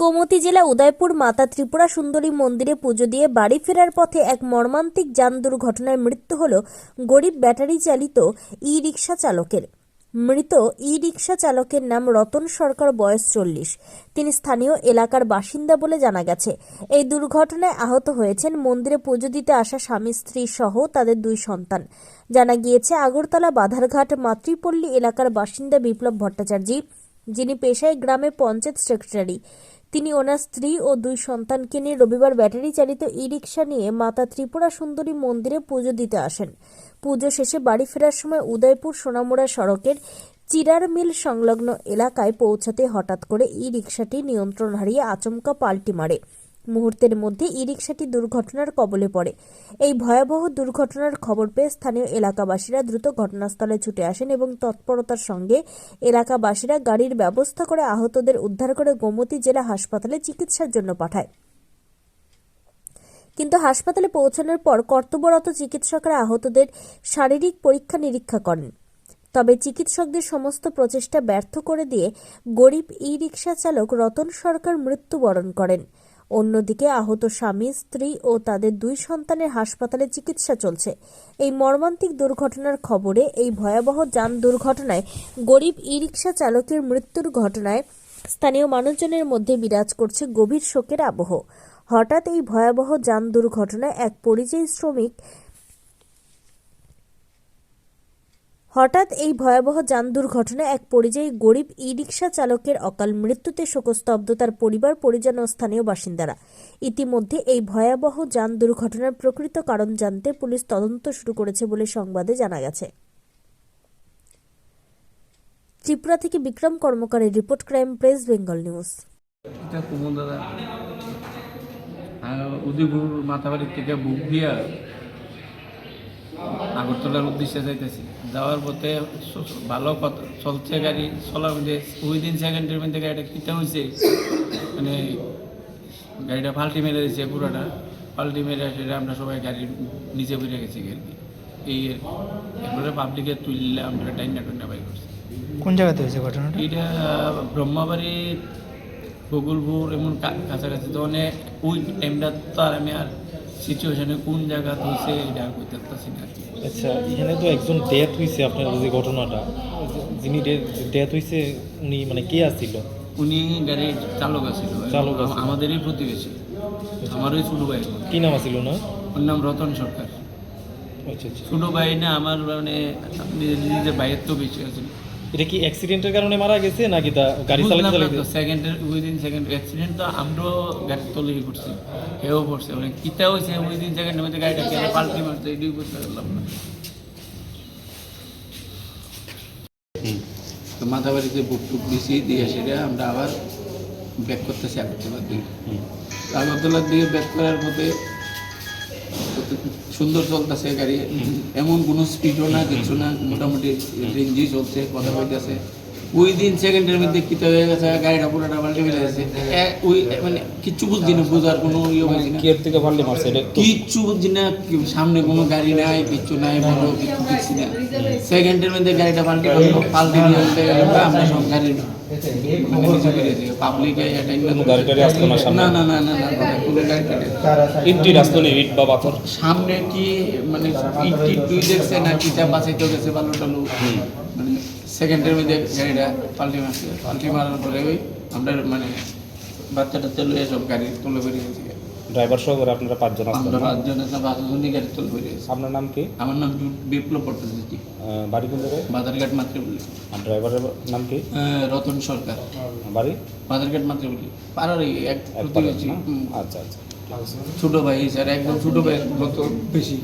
গোমতী জেলা উদয়পুর মাতা ত্রিপুরা সুন্দরী মন্দিরে পুজো দিয়ে বাড়ি ফেরার পথে এক মর্মান্তিক যান দুর্ঘটনায় মৃত্যু হল গরিব ব্যাটারি চালিত ই-রিকশা চালকের। মৃত ই-রিকশা চালকের নাম রতন সরকার, বয়স 40। তিনি স্থানীয় এলাকার বাসিন্দা বলে জানা গেছে। এই দুর্ঘটনায় আহত হয়েছেন মন্দিরে পুজো দিতে আসা স্বামী স্ত্রী সহ তাদের 2 সন্তান। জানা গিয়েছে আগরতলা বাধারঘাট মাতৃপল্লী এলাকার বাসিন্দা বিপ্লব ভট্টাচার্য, যিনি পেশায় গ্রামে পঞ্চায়েত সেক্রেটারি। তিনি ওনার স্ত্রী ও 2 সন্তানকে নিয়ে রবিবার ব্যাটারি চালিত ই-রিকশা নিয়ে মাতা ত্রিপুরা সুন্দরী মন্দিরে পুজো দিতে আসেন। পুজো শেষে বাড়ি ফেরার সময় উদয়পুর সোনামুড়া সড়কের চিরার মিল সংলগ্ন এলাকায় পৌঁছাতে হঠাৎ করে ই-রিকশাটি নিয়ন্ত্রণ হারিয়ে আচমকা পাল্টি মারে। মুহূর্তের মধ্যে ই-রিকশাটি দুর্ঘটনার কবলে পড়ে। এই ভয়াবহ দুর্ঘটনার খবর পেয়ে স্থানীয় এলাকাবাসীরা দ্রুত ঘটনাস্থলে ছুটে আসেন এবং তৎপরতার সঙ্গে এলাকাবাসীরা গাড়ির ব্যবস্থা করে আহতদের উদ্ধার করে গোমতী জেলা হাসপাতালে চিকিৎসার জন্য পাঠায়। কিন্তু হাসপাতালে পৌঁছানোর পর কর্তব্যরত চিকিৎসকরা আহতদের শারীরিক পরীক্ষা নিরীক্ষা করেন। তবে চিকিৎসকদের সমস্ত প্রচেষ্টা ব্যর্থ করে দিয়ে গরিব ই-রিকশা চালক রতন সরকার মৃত্যুবরণ করেন। অন্যদিকে আহত স্বামী স্ত্রী ও তাদের 2 সন্তানের হাসপাতালে চিকিৎসা চলছে। এই মর্মান্তিক দুর্ঘটনার খবরে এই ভয়াবহ যান দুর্ঘটনায় গরিব ই-রিকশা চালকের মৃত্যুর ঘটনায় স্থানীয় মানুষজনের মধ্যে বিরাজ করছে গভীর শোকের আবহ। হঠাৎ এই ভয়াবহ যান দুর্ঘটনায় এক পরিযায়ী গরিব ই-রিকশা চালকের অকাল মৃত্যুতে শোকস্তব্ধ তার পরিবার পরিজন ও স্থানীয় বাসিন্দারা। ইতিমধ্যে এই ভয়াবহ যান দুর্ঘটনার প্রকৃত কারণ জানতে পুলিশ তদন্ত শুরু করেছে বলে সংবাদে জানা গেছে। ত্রিপুরা থেকে বিক্রম কর্মকারের report, crime press, Bengal news. Udaipur মাথাবাড়ির থেকে বুক দিয়া আগরতলার উদ্দেশ্যে যাইতেছি। যাওয়ার পথে ভালো চলছে গাড়ি, চলার মধ্যে উইদিন সেকেন্ডের মধ্যে গাড়িটা কিটা হয়েছে, মানে গাড়িটা পাল্টি মেরে দিয়েছে। পুরোটা পাল্টি মেরে সেটা আমরা সবাই গাড়ির নিচে বেরিয়ে গেছি আর কি। এই এরপরে পাবলিকে তুললে আমরা টাইনা বাই করছি। কোন জায়গাতে হয়েছে ঘটনাটা? এটা ব্রহ্মাবাড়ি, বকুলপুর, এমন কাছাকাছি। তো মানে ওই টাইমটা তো আর আমি আর সিচুয়েশনে কোন জায়গা হয়েছে এটা আর করতে পারছি না। আচ্ছা, এখানে তো একজন ডেথ হয়েছে। আপনার যে ঘটনাটা, যিনি ডেথ হয়েছে উনি মানে কে আসছিল? উনি গাড়ির চালক আছিল, আমাদেরই প্রতিবেশী, আমারই ছোটো ভাই। কি নাম আছিল না? ওর নাম রতন সরকার। আচ্ছা আচ্ছা, ছোটো ভাই না আমার, মানে নিজের ভাইয়ের তো বেশি আছিল। এটা কি অ্যাক্সিডেন্টের কারণে মারা গেছে নাকি গাড়ি চালাতে? সেকেন্ডের উইদিন সেকেন্ড অ্যাক্সিডেন্ট তো আমরাও গাড়ি তলেই করছি, হেও পড়ছে। মানে কিতা হয়েছে উইদিন সেকেন্ডের মধ্যে গাড়িটা কেন পাল্টি মারছে এটাই বুঝতে পারলাম না। তো মাথাবাড়িতে বুক টুক দিছি দিয়ে সেটা আমরা আবার ব্যাক করতেছি আগরতলার দিকে। আগরতলার দিকে ব্যাক করার পথে সুন্দর চলতেছে গাড়ি, এমন কোনো স্পিডও না, কিছু না, মোটামুটি রেঞ্জই চলছে, কথা বলতেছে। উইদিন সেকেন্ডের মধ্যে কিতা হয়ে গেছে, গাড়িটা পুরোটা পাল্টে ফেলে গেছে। ওই মানে কিচ্ছু বুঝছি না, বোঝার কোনো ইয়ে হয়েছে না, থেকে পাল্টে মারছে কিচ্ছু বুঝছি না। সামনে কোনো গাড়ি নাই, কিচ্ছু নাই, বড় কিছু দেখছি না। সেকেন্ডের মধ্যে গাড়িটা পাল্টে দিয়ে উঠতে গেল, আমরা সব গাড়ির পাবলিকে সামনে কি মানে ইট দেখছে না কিটা বাঁচাইতে গেছে বালু টালু, মানে সেকেন্ডের মধ্যে গাড়িটা পাল্টি মারছে। পাল্টি মারার পরে ওই আমরা মানে বাচ্চাটা চলে সব গাড়ি তুলে বেরিয়ে গেছি। ড্রাইভার সহ আপনারা 5 জন? আমরা 5 জন, 5 জনই গাড়ি তুলে বেরিয়ে গেছি। আপনার নাম কি? আমার নাম বিপ্লব ভট্টাচার্য। বাড়ি কোন জায়গায়? বাধারঘাট মাতৃপল্লী। আর ড্রাইভারের নাম কি? রতন সরকার। বাড়ি বাধারঘাট মাতৃপল্লী, পাড়ারই এক প্রতিবেশী। আচ্ছা আচ্ছা, ছোট ভাই স্যার, একদম ছোট ভাই, কত বেশি।